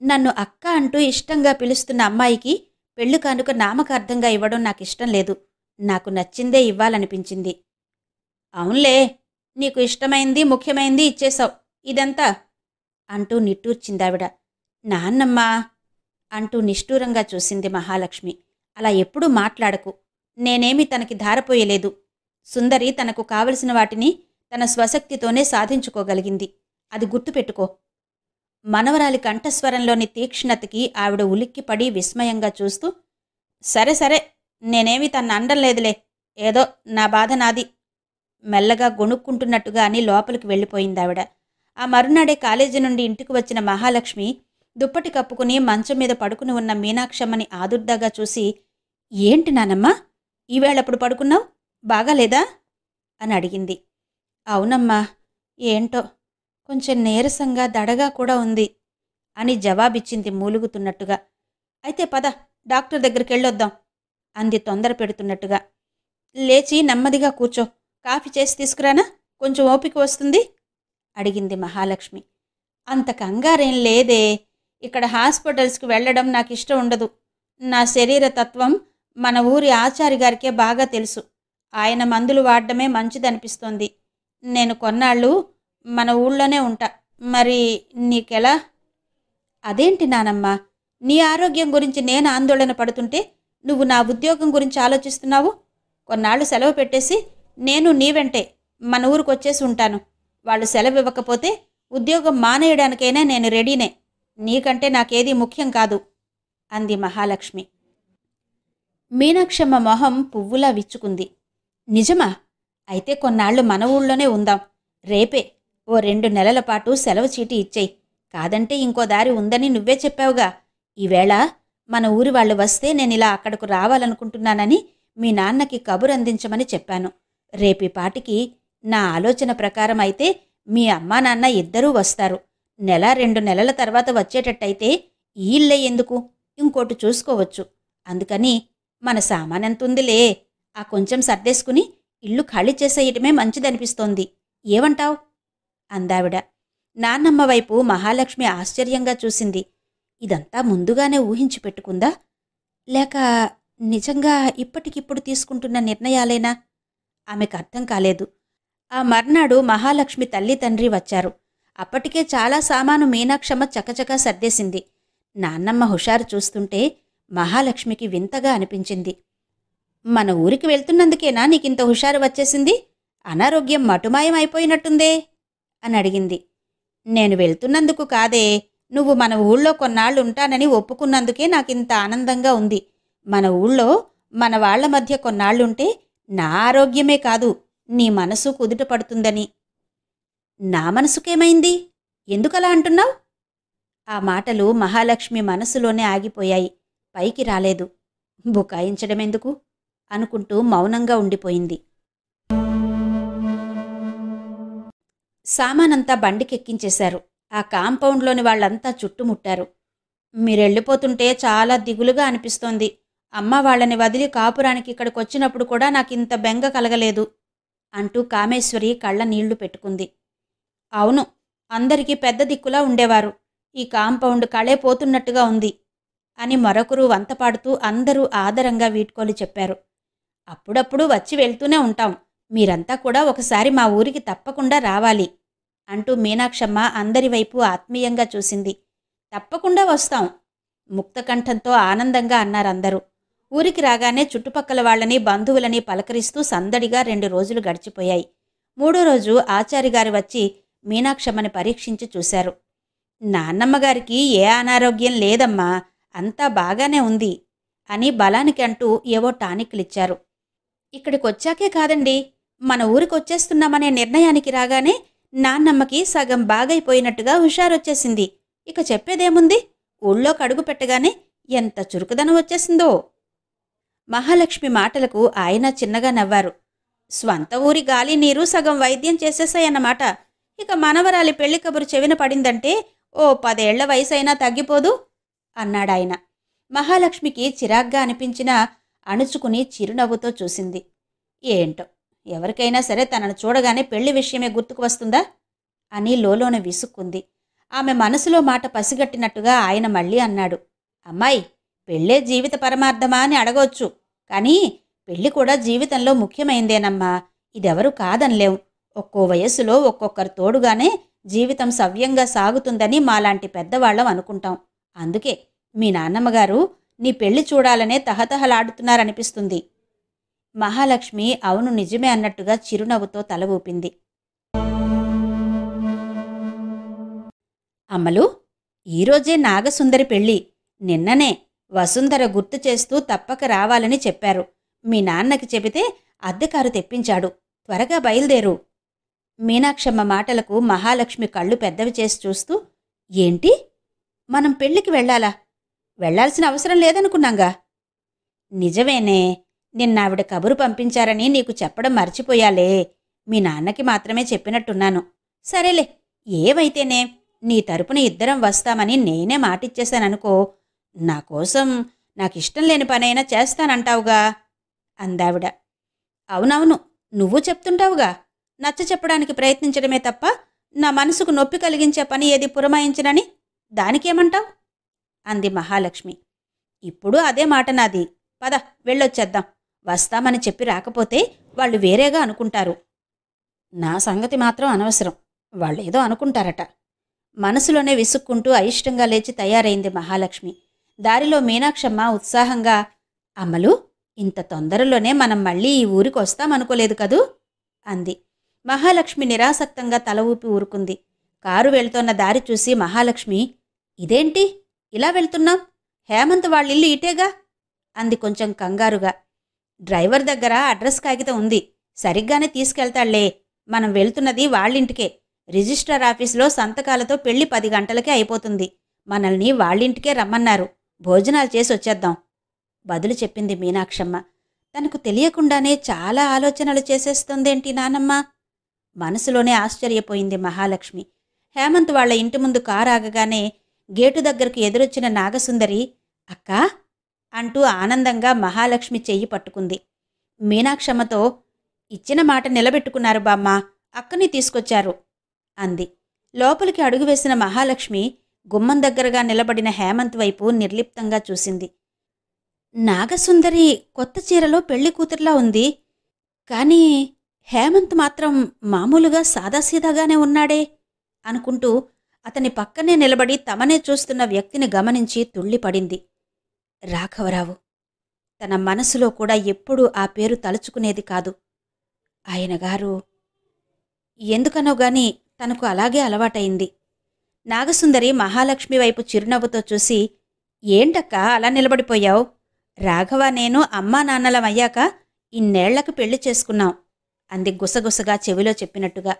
నన్ను అక్క అంటూ ఇష్టంగా పిలుస్తున్న అమ్మాయికి పెళ్లి కానుక నామకార్థంగా ఇవ్వడం నాకిష్టం లేదు. నాకు నచ్చిందే ఇవ్వాలనిపించింది. అవునులే, నీకు ఇష్టమైంది ముఖ్యమైంది ఇచ్చేశావు, ఇదంతా అంటూ నిట్టూర్చిందావిడ. నాన్నమ్మా అంటూ నిష్ఠూరంగా చూసింది మహాలక్ష్మి. అలా ఎప్పుడూ మాట్లాడకు. నేనేమీ తనకి ధారపోయలేదు. సుందరి తనకు కావలసిన వాటిని తన స్వశక్తితోనే సాధించుకోగలిగింది. అది గుర్తుపెట్టుకో. మనవరాలి కంఠస్వరంలోని తీక్ష్ణతకి ఆవిడ ఉలిక్కిపడి విస్మయంగా చూస్తూ, సరే సరే, నేనేమీ తన్ని అండంలేదులే, ఏదో నా బాధ నాది మెల్లగా గొణుక్కుంటున్నట్టుగా అని లోపలికి వెళ్ళిపోయిందావిడ. ఆ మరునాడే కాలేజీ నుండి ఇంటికి వచ్చిన మహాలక్ష్మి దుప్పటి కప్పుకుని మంచం మీద పడుకుని ఉన్న మీనాక్షమ్మని ఆదుర్దాగా చూసి, ఏంటి నానమ్మా, ఈవేళప్పుడు పడుకున్నావు? బాగాలేదా అని అడిగింది. అవునమ్మా, ఏంటో కొంచెం నీరసంగా దడగా కూడా ఉంది అని జవాబిచ్చింది మూలుగుతున్నట్టుగా. అయితే పద, డాక్టర్ దగ్గరికి వెళ్ళొద్దాం అంది తొందర పెడుతున్నట్టుగా. లేచి నెమ్మదిగా కూర్చో, కాఫీ చేసి తీసుకురానా? కొంచెం ఓపిక వస్తుంది అడిగింది మహాలక్ష్మి. అంత కంగారేం లేదే, ఇక్కడ హాస్పిటల్స్కి వెళ్ళడం నాకు ఇష్టం ఉండదు. నా శరీర తత్వం మన ఊరి ఆచారి గారికే బాగా తెలుసు. ఆయన మందులు వాడడమే మంచిదనిపిస్తోంది. నేను కొన్నాళ్ళు మన ఊళ్ళోనే ఉంటా. మరి నీకెలా? అదేంటి నానమ్మ, నీ ఆరోగ్యం గురించి నేను ఆందోళన పడుతుంటే నువ్వు నా ఉద్యోగం గురించి ఆలోచిస్తున్నావు? కొన్నాళ్ళు సెలవు పెట్టేసి నేను నీ వెంటే మన ఊరికొచ్చేసి ఉంటాను. వాళ్ళు సెలవు ఇవ్వకపోతే ఉద్యోగం మానేయడానికైనా నేను రెడీనే. నీకంటే నాకేదీ ముఖ్యం కాదు అంది మహాలక్ష్మి. మీనాక్షమ్మ మొహం పువ్వులా విచ్చుకుంది. నిజమా? అయితే కొన్నాళ్ళు మన ఊళ్ళోనే ఉందాం. రేపే ఓ 2 నెలల పాటు సెలవు చీటీ ఇచ్చేయి. కాదంటే ఇంకో దారి ఉందని నువ్వే చెప్పావుగా. ఈవేళ మన ఊరి వాళ్ళు వస్తే నేనిలా అక్కడకు రావాలనుకుంటున్నానని మీ నాన్నకి కబురు అందించమని చెప్పాను. రేపీ పాటికి నా ఆలోచన ప్రకారం అయితే మీ అమ్మా నాన్న ఇద్దరూ వస్తారు. నెల 2 నెలల తర్వాత వచ్చేటట్టయితే ఈ ఇల్లే ఎందుకు, ఇంకోటి చూసుకోవచ్చు. అందుకని మన సామానెంతుందిలే, ఆ కొంచెం సర్దేసుకుని ఇల్లు ఖాళీ చేసేయటమే మంచిదనిపిస్తోంది. ఏమంటావ్? అందావిడ. నాన్నమ్మ వైపు మహాలక్ష్మి ఆశ్చర్యంగా చూసింది. ఇదంతా ముందుగానే ఊహించి పెట్టుకుందా, లేక నిజంగా ఇప్పటికిప్పుడు తీసుకుంటున్న నిర్ణయాలేనా? ఆమెకు అర్థం కాలేదు. ఆ మర్నాడు మహాలక్ష్మి తల్లి తండ్రి వచ్చారు. అప్పటికే చాలా సామాను మీనాక్షమ్మ చకచకా సర్దేసింది. నాన్నమ్మ హుషారు చూస్తుంటే మహాలక్ష్మికి వింతగా అనిపించింది. మన ఊరికి వెళ్తున్నందుకేనా నీకింత హుషారు వచ్చేసింది? అనారోగ్యం మటుమాయం అయిపోయినట్టుందే అని అడిగింది. నేను వెళ్తున్నందుకు కాదే, నువ్వు మన ఊళ్ళో కొన్నాళ్లుంటానని ఒప్పుకున్నందుకే నాకింత ఆనందంగా ఉంది. మన ఊళ్ళో మన వాళ్ల మధ్య కొన్నాళ్లుంటే నా ఆరోగ్యమే కాదు, నీ మనసు కుదుట పడుతుందని. నా మనసుకేమైంది? ఎందుకలా అంటున్నావు? ఆ మాటలు మహాలక్ష్మి మనసులోనే ఆగిపోయాయి, పైకి రాలేదు. బుకాయించడమెందుకు అనుకుంటూ మౌనంగా ఉండిపోయింది. సామానంతా బండికెక్కించేశారు. ఆ కాంపౌండ్లోని వాళ్లంతా చుట్టుముట్టారు. మీరెళ్ళిపోతుంటే చాలా దిగులుగా అనిపిస్తోంది. అమ్మ వాళ్ళని వదిలి కాపురానికి ఇక్కడికొచ్చినప్పుడు కూడా నాకింత బెంగ కలగలేదు అంటూ కామేశ్వరి కళ్ళ నీళ్లు పెట్టుకుంది. అవును, అందరికీ పెద్ద దిక్కులా ఉండేవారు. ఈ కాంపౌండ్ కళే పోతున్నట్టుగా ఉంది అని మరొకరు వంతపాడుతూ అందరూ ఆదరంగా వీడ్కోలు చెప్పారు. అప్పుడప్పుడు వచ్చి వెళ్తూనే ఉంటాం. మీరంతా కూడా ఒకసారి మా ఊరికి తప్పకుండా రావాలి అంటూ మీనాక్షమ్మ అందరివైపు ఆత్మీయంగా చూసింది. తప్పకుండా వస్తాం, ముక్తకంఠంతో ఆనందంగా అన్నారందరూ. ఊరికి రాగానే చుట్టుపక్కల వాళ్లని బంధువులని పలకరిస్తూ సందడిగా 2 రోజులు గడిచిపోయాయి. 3వ రోజు ఆచారిగారు వచ్చి మీనాక్షమ్మని పరీక్షించి చూశారు. నాన్నమ్మగారికి ఏ అనారోగ్యం లేదమ్మా, అంతా బాగానే ఉంది అని బలానికి అంటూ ఏవో టానిక్లిచ్చారు. ఇక్కడికొచ్చాకే కాదండి, మన ఊరికొచ్చేస్తున్నామనే నిర్ణయానికి రాగానే నాన్నమ్మకి సగం బాగైపోయినట్టుగా హుషారొచ్చేసింది. ఇక చెప్పేదేముంది, ఊళ్ళోకి అడుగు పెట్టగానే ఎంత చురుకుదనం వచ్చేసిందో. మహాలక్ష్మి మాటలకు ఆయన చిన్నగా నవ్వారు. స్వంత ఊరి గాలి నీరు సగం వైద్యం చేసేసాయన్నమాట. ఇక మనవరాలి పెళ్లి కబురు చెవిన పడిందంటే ఓ 10 ఏళ్ల వయసైనా తగ్గిపోదు అన్నాడాయన. మహాలక్ష్మికి చిరాగ్గా అనిపించినా అణుచుకుని చిరునవ్వుతో చూసింది. ఏంటో, ఎవరికైనా సరే తనను చూడగానే పెళ్లి విషయమే గుర్తుకు వస్తుందా అని లోలోన విసుక్కుంది. ఆమె మనసులో మాట పసిగట్టినట్టుగా ఆయన మళ్ళీ అన్నాడు. అమ్మాయి, పెళ్ళే జీవిత పరమార్థమా అని అడగొచ్చు, కానీ పెళ్లి కూడా జీవితంలో ముఖ్యమైందేనమ్మా. ఇదెవరూ కాదనలేం. ఒక్కో వయస్సులో ఒక్కొక్కరు తోడుగానే జీవితం సవ్యంగా సాగుతుందని మాలాంటి పెద్దవాళ్లం అనుకుంటాం. అందుకే మీ నాన్నమ్మగారు నీ పెళ్లి చూడాలనే తహతహలాడుతున్నారనిపిస్తుంది. మహాలక్ష్మి అవును నిజమే అన్నట్టుగా చిరునవ్వుతో తల ఊపింది. అమ్మలు, ఈరోజే నాగసుందరి పెళ్ళి. నిన్ననే వసుంధర గుర్తు చేస్తూ తప్పక రావాలని చెప్పారు. మీ నాన్నకి చెబితే అద్దెకారు తెప్పించాడు. త్వరగా బయలుదేరు. మీనాక్షమ్మ మాటలకు మహాలక్ష్మి కళ్ళు పెద్దవి చేసి చూస్తూ, ఏంటి, మనం పెళ్లికి వెళ్ళాలా? వెళ్లాల్సిన అవసరం లేదనుకున్నాంగా. నిజమేనే, నిన్నావిడ కబురు పంపించారని నీకు చెప్పడం మర్చిపోయాలే. మీ నాన్నకి మాత్రమే చెప్పినట్టున్నాను. సరేలే, ఏవైతేనే నీ తరపున ఇద్దరం వస్తామని నేనే మాటిచ్చేశాననుకో. నాకోసం నాకిష్టం లేని పనైనా చేస్తానంటావుగా అందావిడ. అవునవును, నువ్వు చెప్తుంటావుగా. నచ్చ చెప్పడానికి ప్రయత్నించడమే తప్ప నా మనసుకు నొప్పి కలిగించే పని ఏది పురమాయించనని. దానికేమంటావు అంది మహాలక్ష్మి. ఇప్పుడు అదే మాట నాది. పద, వెళ్ళొచ్చేద్దాం. వస్తామని చెప్పి రాకపోతే వాళ్ళు వేరేగా అనుకుంటారు. నా సంగతి మాత్రం అనవసరం, వాళ్ళేదో అనుకుంటారట. మనసులోనే విసుక్కుంటూ అయిష్టంగా లేచి తయారైంది మహాలక్ష్మి. దారిలో మీనాక్షమ్మ ఉత్సాహంగా, అమ్మలు, ఇంత తొందరలోనే మనం మళ్ళీ ఈ ఊరికొస్తామనుకోలేదు కదూ అంది. మహాలక్ష్మి నిరాసక్తంగా తల ఊపి ఊరుకుంది. కారు వెళ్తోన్న దారి చూసి మహాలక్ష్మి, ఇదేంటి ఇలా వెళ్తున్నాం? హేమంత్ వాళ్ళిల్లు ఇటేగా అంది కొంచెం కంగారుగా. డ్రైవర్ దగ్గర అడ్రస్ కాగితం ఉంది, సరిగ్గానే తీసుకెళ్తాళ్లే. మనం వెళ్తున్నది వాళ్ళింటికే. రిజిస్ట్రార్ ఆఫీసులో సంతకాలతో పెళ్లి 10 గంటలకే అయిపోతుంది. మనల్ని వాళ్ళింటికే రమ్మన్నారు. భోజనాలు చేసి వచ్చేద్దాం బదులు చెప్పింది మీనాక్షమ్మ. తనకు తెలియకుండానే చాలా ఆలోచనలు చేసేస్తుందేంటి నానమ్మ? మనసులోనే ఆశ్చర్యపోయింది మహాలక్ష్మి. హేమంత్ వాళ్ల ఇంటి ముందు కారు ఆగగానే గేటు దగ్గరకు ఎదురొచ్చిన నాగసుందరి అక్కా అంటూ ఆనందంగా మహాలక్ష్మి చెయ్యి పట్టుకుంది. మీనాక్షమ్మతో ఇచ్చిన మాట నిలబెట్టుకున్నారు బామ్మ, అక్కని తీసుకొచ్చారు అంది. లోపలికి అడుగువేసిన మహాలక్ష్మి గుమ్మం దగ్గరగా నిలబడిన హేమంత్ వైపు నిర్లిప్తంగా చూసింది. నాగసుందరి కొత్త చీరలో పెళ్లి కూతుర్లా ఉంది. కానీ హేమంత్ మాత్రం మామూలుగా సాదాసీదాగానే ఉన్నాడే అనుకుంటూ అతని పక్కనే నిలబడి తమనే చూస్తున్న వ్యక్తిని గమనించి తుళ్ళిపడింది. రాఘవరావు. తన మనసులో కూడా ఎప్పుడూ ఆ పేరు తలుచుకునేది కాదు. ఆయనగారు ఎందుకనో గాని తనకు అలాగే అలవాటైంది. నాగసుందరి మహాలక్ష్మి వైపు చిరునవ్వుతో చూసి, ఏంటక్కా అలా నిలబడిపోయావు? రాఘవ నేను అమ్మా నాన్నలమయ్యాక ఇన్నేళ్లకు పెళ్లి చేసుకున్నాం అంది గుసగుసగా చెవిలో చెప్పినట్టుగా.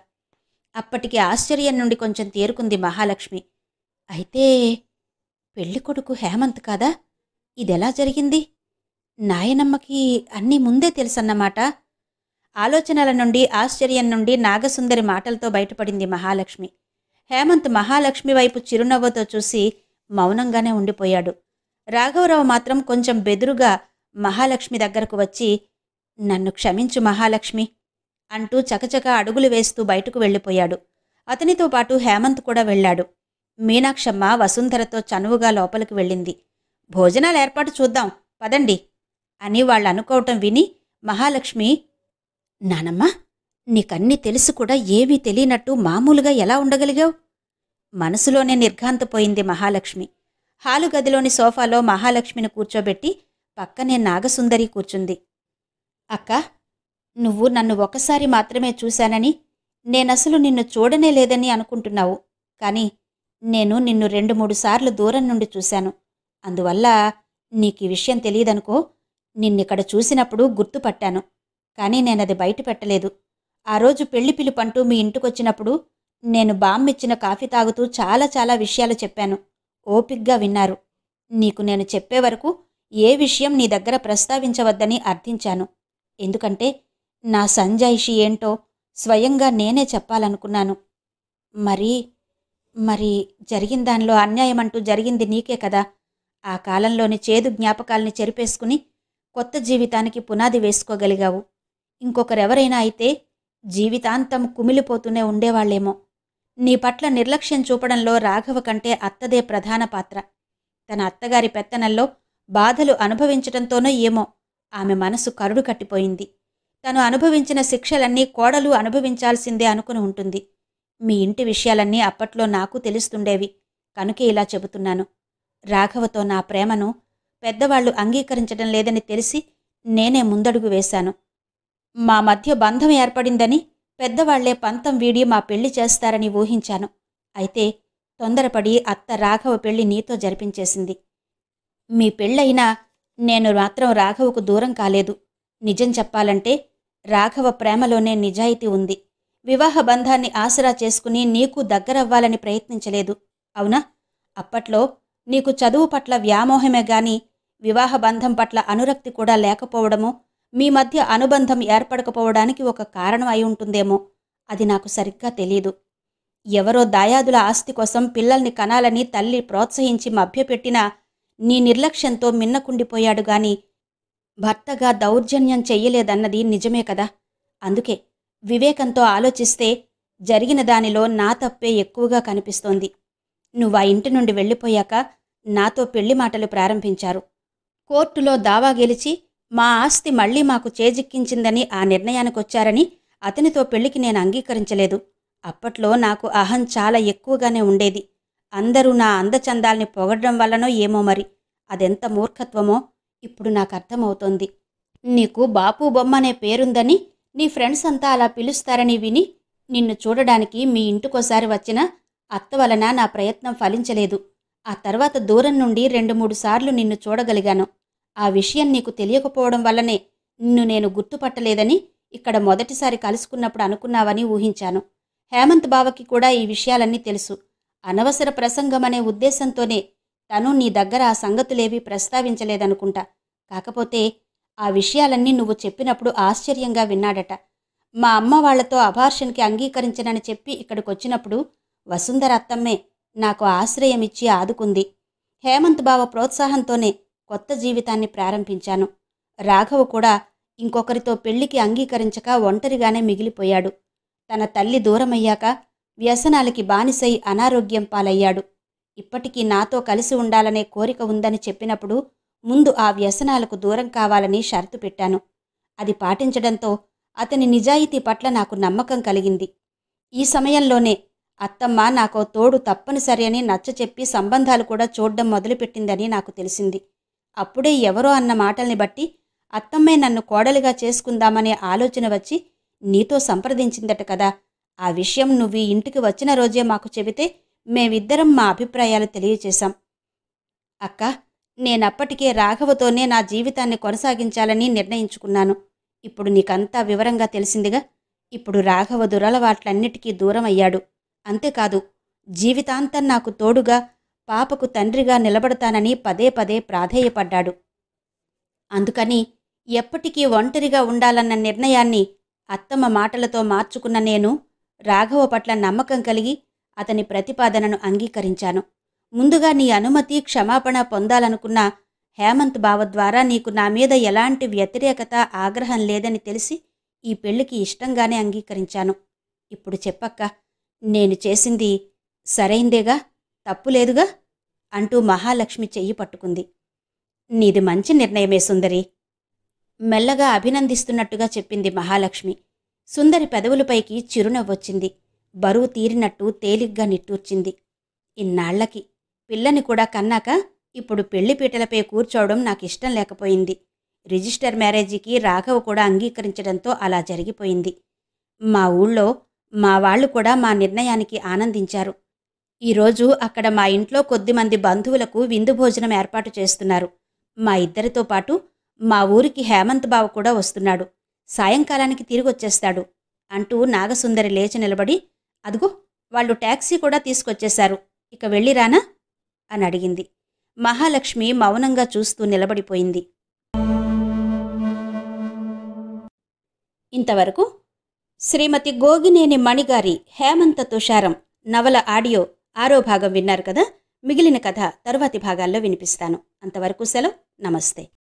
అప్పటికి ఆశ్చర్యం నుండి కొంచెం తేరుకుంది మహాలక్ష్మి. అయితే పెళ్ళికొడుకు హేమంత్ కాదా? ఇదెలా జరిగింది? నాయనమ్మకి అన్నీ ముందే తెలుసన్నమాట. ఆలోచనల నుండి ఆశ్చర్యం నుండి నాగసుందరి మాటలతో బయటపడింది మహాలక్ష్మి. హేమంత్ మహాలక్ష్మి వైపు చిరునవ్వుతో చూసి మౌనంగానే ఉండిపోయాడు. రాఘవరావు మాత్రం కొంచెం బెదురుగా మహాలక్ష్మి దగ్గరకు వచ్చి, నన్ను క్షమించు మహాలక్ష్మి అంటూ చకచక అడుగులు వేస్తూ బయటకు వెళ్ళిపోయాడు. అతనితో పాటు హేమంత్ కూడా వెళ్ళాడు. మీనాక్షమ్మ వసుంధరతో చనువుగా లోపలికి వెళ్ళింది. భోజనాలు ఏర్పాటు చూద్దాం పదండి అని వాళ్ళనుకోవటం విని మహాలక్ష్మి, నానమ్మ నీకన్నీ తెలుసు కూడా ఏమీ తెలియనట్టు మామూలుగా ఎలా ఉండగలిగావు? మనసులోనే నిర్ఘాంతపోయింది మహాలక్ష్మి. హాలు గదిలోని సోఫాలో మహాలక్ష్మిని కూర్చోబెట్టి పక్కనే నాగసుందరి కూర్చుంది. అక్కా, నువ్వు నన్ను ఒకసారి మాత్రమే చూశానని, నేనసలు నిన్ను చూడనే లేదని అనుకుంటున్నావు. కానీ నేను నిన్ను 2-3 సార్లు దూరం నుండి చూశాను. అందువల్ల నీకీ విషయం తెలియదనుకో. నిన్నిక్కడ చూసినప్పుడు గుర్తుపట్టాను. కానీ నేనది బయట పెట్టలేదు. ఆ రోజు పెళ్లి పిలుపంటూ మీ ఇంటికొచ్చినప్పుడు నేను బామ్మిచ్చిన కాఫీ తాగుతూ చాలా చాలా విషయాలు చెప్పాను. ఓపిగ్గా విన్నారు. నీకు నేను చెప్పే వరకు ఏ విషయం నీ దగ్గర ప్రస్తావించవద్దని అర్థించాను. ఎందుకంటే నా సంజాయిషి ఏంటో స్వయంగా నేనే చెప్పాలనుకున్నాను. మరి జరిగిన దానిలో అన్యాయమంటూ జరిగింది నీకే కదా. ఆ కాలంలోని చేదు జ్ఞాపకాల్ని చెరిపేసుకుని కొత్త జీవితానికి పునాది వేసుకోగలిగావు. ఇంకొకరెవరైనా అయితే జీవితాంతం కుమిలిపోతూనే ఉండేవాళ్లేమో. నీ పట్ల నిర్లక్ష్యం చూపడంలో రాఘవ కంటే అత్తదే ప్రధాన పాత్ర. తన అత్తగారి పెత్తనంలో బాధలు అనుభవించటంతోనో ఏమో ఆమె మనసు కరుడు కట్టిపోయింది. తను అనుభవించిన శిక్షలన్నీ కోడలు అనుభవించాల్సిందే అనుకుని ఉంటుంది. మీ ఇంటి విషయాలన్నీ అప్పట్లో నాకు తెలుస్తుండేవి. కనుకే ఇలా చెబుతున్నాను. రాఘవతో నా ప్రేమను పెద్దవాళ్లు అంగీకరించడం లేదని తెలిసి నేనే ముందడుగు వేశాను. మా మధ్య బంధం ఏర్పడిందని పెద్దవాళ్లే పంతం వీడి మా పెళ్లి చేస్తారని ఊహించాను. అయితే తొందరపడి అత్త రాఘవ పెళ్లి నీతో జరిపించేసింది. మీ పెళ్ళైనా నేను మాత్రం రాఘవకు దూరం కాలేదు. నిజం చెప్పాలంటే రాఘవ ప్రేమలోనే నిజాయితీ ఉంది. వివాహ బంధాన్ని ఆసరా చేసుకుని నీకు దగ్గరవ్వాలని ప్రయత్నించలేదు. అవునా? అప్పట్లో నీకు చదువు పట్ల వ్యామోహమే గాని వివాహ బంధం పట్ల అనురక్తి కూడా లేకపోవడమో, మీ మధ్య అనుబంధం ఏర్పడకపోవడానికి ఒక కారణం అయి ఉంటుందేమో. అది నాకు సరిగ్గా తెలీదు. ఎవరో దాయాదుల ఆస్తి కోసం పిల్లల్ని కనాలని తల్లి ప్రోత్సహించి మభ్యపెట్టినా నీ నిర్లక్ష్యంతో మిన్నకుండిపోయాడు గాని భర్తగా దౌర్జన్యం చెయ్యలేదన్నది నిజమే కదా. అందుకే వివేకంతో ఆలోచిస్తే జరిగిన దానిలో నా తప్పే ఎక్కువగా కనిపిస్తోంది. నువ్వా ఇంటి నుండి వెళ్ళిపోయాక నాతో పెళ్లి మాటలు ప్రారంభించారు. కోర్టులో దావా గెలిచి మా ఆస్తి మళ్లీ మాకు చేజిక్కించిందని ఆ నిర్ణయానికొచ్చారని అతనితో పెళ్లికి నేను అంగీకరించలేదు. అప్పట్లో నాకు అహం చాలా ఎక్కువగానే ఉండేది. అందరూ నా అందచందాల్ని పొగడ్డం వల్లనో ఏమో మరి. అదెంత మూర్ఖత్వమో ఇప్పుడు నాకర్థమవుతోంది. నీకు బాపు బొమ్మ అనే పేరుందని నీ ఫ్రెండ్స్ అంతా అలా పిలుస్తారని విని నిన్ను చూడడానికి మీ ఇంటికోసారి వచ్చిన అత్త వలన నా ప్రయత్నం ఫలించలేదు. ఆ తర్వాత దూరం నుండి 2-3 సార్లు నిన్ను చూడగలిగాను. ఆ విషయం నీకు తెలియకపోవడం వల్లనే నిన్ను నేను గుర్తుపట్టలేదని ఇక్కడ మొదటిసారి కలుసుకున్నప్పుడు అనుకున్నావని ఊహించాను. హేమంత్ బావకి కూడా ఈ విషయాలన్నీ తెలుసు. అనవసర ప్రసంగమనే ఉద్దేశంతోనే తను నీ దగ్గర ఆ సంగతులేవీ ప్రస్తావించలేదనుకుంటా. కాకపోతే ఆ విషయాలన్నీ నువ్వు చెప్పినప్పుడు ఆశ్చర్యంగా విన్నాడట. మా అమ్మ వాళ్లతో అబార్షన్కి అంగీకరించనని చెప్పి ఇక్కడికొచ్చినప్పుడు వసుంధర అత్తమ్మే నాకు ఆశ్రయమిచ్చి ఆదుకుంది. హేమంత్ బావ ప్రోత్సాహంతోనే కొత్త జీవితాన్ని ప్రారంభించాను. రాఘవ్ కూడా ఇంకొకరితో పెళ్లికి అంగీకరించక ఒంటరిగానే మిగిలిపోయాడు. తన తల్లి దూరమయ్యాక వ్యసనాలకి బానిసై అనారోగ్యం పాలయ్యాడు. ఇప్పటికీ నాతో కలిసి ఉండాలనే కోరిక ఉందని చెప్పినప్పుడు ముందు ఆ వ్యసనాలకు దూరం కావాలని షరతు పెట్టాను. అది పాటించడంతో అతని నిజాయితీ పట్ల నాకు నమ్మకం కలిగింది. ఈ సమయంలోనే అత్తమ్మ నాకో తోడు తప్పనిసరి అని నచ్చచెప్పి సంబంధాలు కూడా చూడ్డం మొదలుపెట్టిందని నాకు తెలిసింది. అప్పుడే ఎవరో అన్న మాటల్ని బట్టి అత్తమ్మే నన్ను కోడలిగా చేసుకుందామనే ఆలోచన వచ్చి నీతో సంప్రదించిందట కదా. ఆ విషయం నువ్వు ఈ ఇంటికి వచ్చిన రోజే మాకు చెబితే మేమిద్దరం మా అభిప్రాయాలు తెలియచేశాం. అక్క, నేనప్పటికే రాఘవతోనే నా జీవితాన్ని కొనసాగించాలని నిర్ణయించుకున్నాను. ఇప్పుడు నీకంతా వివరంగా తెలిసిందిగా. ఇప్పుడు రాఘవ దురలవాట్లన్నిటికీ దూరం అయ్యాడు. అంతేకాదు, జీవితాంతం నాకు తోడుగా పాపకు తండ్రిగా నిలబడతానని పదే పదే ప్రాధేయపడ్డాడు. అందుకని ఎప్పటికీ ఒంటరిగా ఉండాలన్న నిర్ణయాన్ని అత్తమ్మ మాటలతో మార్చుకున్న నేను రాఘవ పట్ల నమ్మకం కలిగి అతని ప్రతిపాదనను అంగీకరించాను. ముందుగా నీ అనుమతి, క్షమాపణ పొందాలనుకున్న హేమంత్ బావ ద్వారా నీకు నా మీద ఎలాంటి వ్యతిరేకత, ఆగ్రహం లేదని తెలిసి ఈ పెళ్లికి ఇష్టంగానే అంగీకరించాను. ఇప్పుడు చెప్పక్క, నేను చేసింది సరైందేగా, తప్పులేదుగా అంటూ మహాలక్ష్మి చెయ్యి పట్టుకుంది. నీది మంచి నిర్ణయమే సుందరి, మెల్లగా అభినందిస్తున్నట్టుగా చెప్పింది మహాలక్ష్మి. సుందరి పెదవులపైకి చిరునవ్వొచ్చింది. బరువు తీరినట్టు తేలిగ్గా నిట్టూర్చింది. ఇన్నాళ్లకి పిల్లని కూడా కన్నాక ఇప్పుడు పెళ్లిపీటలపై కూర్చోవడం నాకిష్టం లేకపోయింది. రిజిస్టర్ మ్యారేజీకి రాఘవ్ కూడా అంగీకరించడంతో అలా జరిగిపోయింది. మా ఊళ్ళో మా వాళ్ళు కూడా మా నిర్ణయానికి ఆనందించారు. ఈరోజు అక్కడ మా ఇంట్లో కొద్దిమంది బంధువులకు విందు భోజనం ఏర్పాటు చేస్తున్నారు. మా ఇద్దరితో పాటు మా ఊరికి హేమంత్ బావ కూడా వస్తున్నాడు. సాయంకాలానికి తిరిగొచ్చేస్తాడు అంటూ నాగసుందరి లేచి నిలబడి, అదుగో వాళ్ళు టాక్సీ కూడా తీసుకొచ్చేశారు, ఇక వెళ్ళిరానా అని అడిగింది. మహాలక్ష్మి మౌనంగా చూస్తూ నిలబడిపోయింది. ఇంతవరకు శ్రీమతి గోగినేని మణిగారి హేమంత తుషారం నవల ఆడియో 6వ భాగం విన్నారు కదా. మిగిలిన కథ తరువాతి భాగాల్లో వినిపిస్తాను. అంతవరకు సెలవు. నమస్తే.